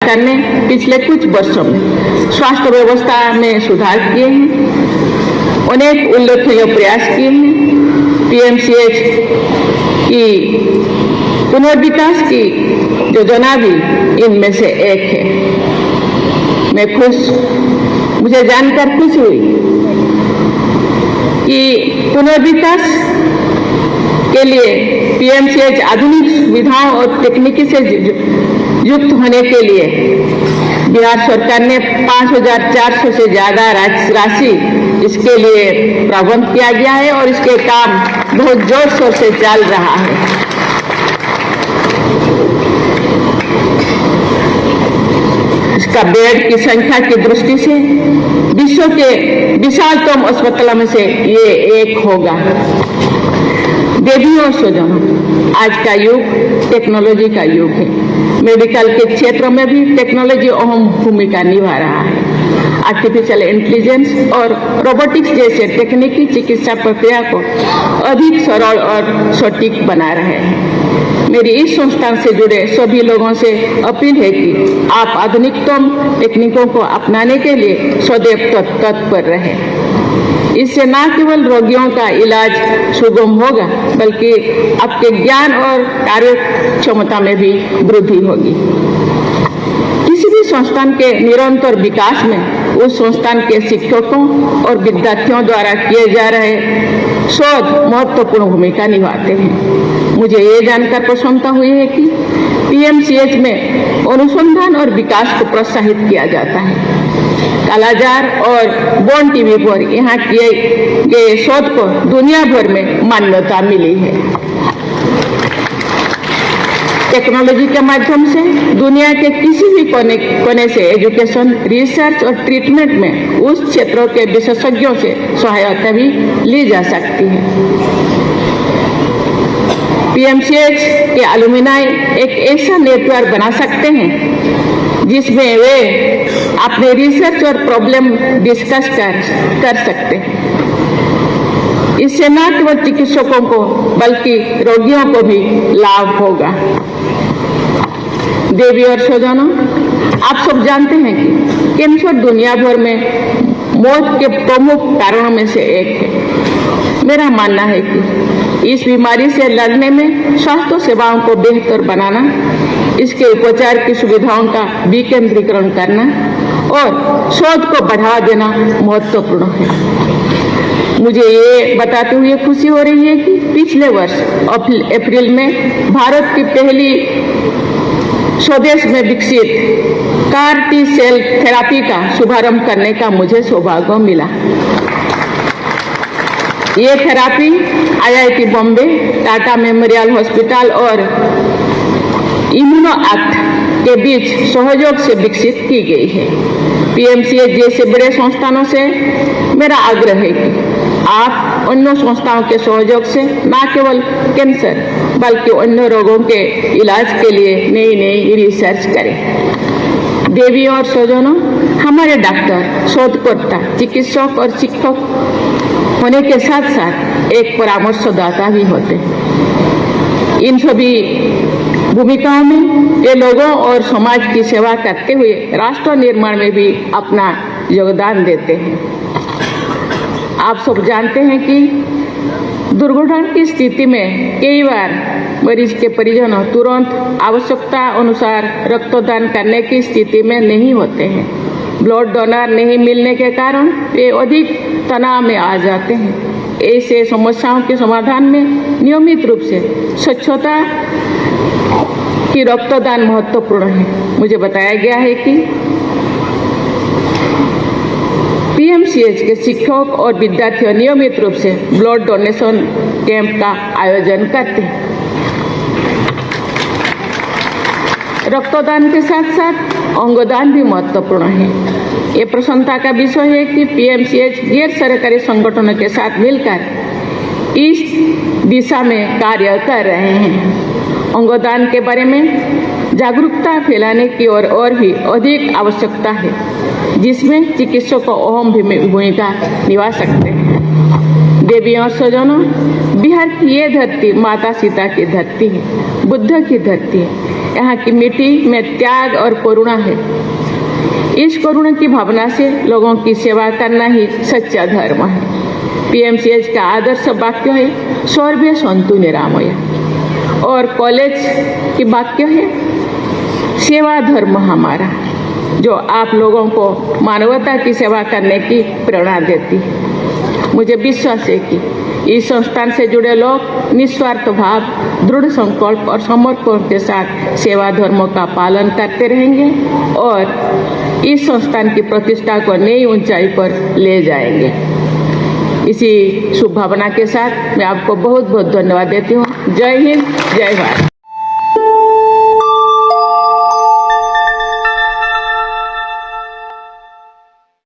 सरकार ने पिछले कुछ वर्षों में स्वास्थ्य व्यवस्था में सुधार किए हैं, अनेक उल्लेखनीय प्रयास किए हैं। पीएमसीएच की पुनर्विकास की योजना भी इनमें से एक है। मुझे जानकर खुशी हुई कि पुनर्विकास के लिए पीएमसीएच आधुनिक सुविधाओं और तकनीकी से युक्त होने के लिए बिहार सरकार ने 5,400 से ज्यादा राशि इसके लिए प्रबंध किया गया है और इसके काम बहुत जोर शोर से चल रहा है। इसका बेड की संख्या की दृष्टि से विश्व के विशालतम अस्पतालों में से ये एक होगा। देवियों और स्वजनों, आज का युग टेक्नोलॉजी का युग है। मेडिकल के क्षेत्र में भी टेक्नोलॉजी अहम भूमिका निभा रहा है। आर्टिफिशियल इंटेलिजेंस और रोबोटिक्स जैसे तकनीकी चिकित्सा प्रक्रिया को अधिक सरल और सटीक बना रहे हैं। मेरी इस संस्थान से जुड़े सभी लोगों से अपील है कि आप आधुनिकतम तकनीकों को अपनाने के लिए सदैव तत्पर रहें। इससे न केवल रोगियों का इलाज सुगम होगा, बल्कि आपके ज्ञान और कार्य क्षमता में भी वृद्धि होगी। किसी भी संस्थान के निरंतर विकास में उस संस्थान के शिक्षकों और विद्यार्थियों द्वारा किए जा रहे शोध महत्वपूर्ण भूमिका निभाते हैं। मुझे ये जानकर प्रसन्नता हुई है कि पीएमसीएच में अनुसंधान और विकास को प्रोत्साहित किया जाता है। कालाजार और बॉन टीवी पर यहाँ किए गए शोध को दुनिया भर में मान्यता मिली है। टेक्नोलॉजी के माध्यम से दुनिया के किसी भी कोने से एजुकेशन, रिसर्च और ट्रीटमेंट में उस क्षेत्रों के विशेषज्ञों से सहायता भी ली जा सकती है। पीएमसीएच के एलुमनाई एक ऐसा नेटवर्क बना सकते हैं जिसमें वे अपने रिसर्च और प्रॉब्लम डिस्कस कर सकते हैं। इससे न केवल चिकित्सकों को बल्कि रोगियों को भी लाभ होगा। देवी और स्वजनों, आप सब जानते हैं कि कैंसर दुनिया भर में मौत के प्रमुख कारणों में से एक है। मेरा मानना है कि इस बीमारी से लड़ने में स्वास्थ्य सेवाओं को बेहतर बनाना, इसके उपचार की सुविधाओं का विकेंद्रीकरण करना और शोध को बढ़ावा देना महत्वपूर्ण है। मुझे ये बताते हुए खुशी हो रही है कि पिछले वर्ष अप्रैल में भारत की पहली स्वदेश में विकसित कार टी सेल थेरापी का शुभारंभ करने का मुझे सौभाग्य मिला। ये therapy IIT Bombay, Tata memorial hospital और इम्यूनो एक्ट के बीच सहयोग से विकसित की गई है। पीएमसीएच जैसे बड़े संस्थानों से मेरा आग्रह है कि आप अन्य संस्थाओं के सहयोग से न केवल कैंसर बल्कि अन्य रोगों के इलाज के लिए नई रिसर्च करें। देवी और स्वजनों, हमारे डॉक्टर, शोधकर्ता, चिकित्सक और शिक्षक होने के साथ साथ एक परामर्शदाता भी होते हैं। इन सभी भूमिकाओं में ये लोगों और समाज की सेवा करते हुए राष्ट्र निर्माण में भी अपना योगदान देते हैं। आप सब जानते हैं कि दुर्घटना की स्थिति में कई बार मरीज के परिजन तुरंत आवश्यकता अनुसार रक्तदान करने की स्थिति में नहीं होते हैं। ब्लड डोनर नहीं मिलने के कारण वे अधिक तनाव में आ जाते हैं। ऐसे समस्याओं के समाधान में नियमित रूप से स्वच्छता की रक्तदान महत्वपूर्ण है। मुझे बताया गया है कि पीएमसीएच के शिक्षक और विद्यार्थी नियमित रूप से ब्लड डोनेशन कैंप का आयोजन करते हैं। रक्तदान के साथ साथ अंगदान भी महत्वपूर्ण है। ये प्रसन्नता का विषय है कि पीएमसीएच गैर सरकारी संगठनों के साथ मिलकर इस दिशा में कार्य कर रहे हैं। अंगदान के बारे में जागरूकता फैलाने की और भी अधिक आवश्यकता है, जिसमें चिकित्सक अहम भूमिका निभा सकते हैं। देवियों और स्वजनों, बिहार की ये धरती माता सीता की धरती है, बुद्ध की धरती है। यहाँ की मिट्टी में त्याग और करुणा है। इस करुणा की भावना से लोगों की सेवा करना ही सच्चा धर्म है। पीएमसीएच का आदर्श वाक्य है सर्वे सन्तु निरामया, और कॉलेज की वाक्य है सेवा धर्म हमारा, जो आप लोगों को मानवता की सेवा करने की प्रेरणा देती है। मुझे विश्वास है कि इस संस्थान से जुड़े लोग निस्वार्थ भाव, दृढ़ संकल्प और समर्पण के साथ सेवा धर्मों का पालन करते रहेंगे और इस संस्थान की प्रतिष्ठा को नई ऊंचाई पर ले जाएंगे। इसी शुभ भावना के साथ मैं आपको बहुत बहुत धन्यवाद देती हूँ। जय हिंद, जय भारत।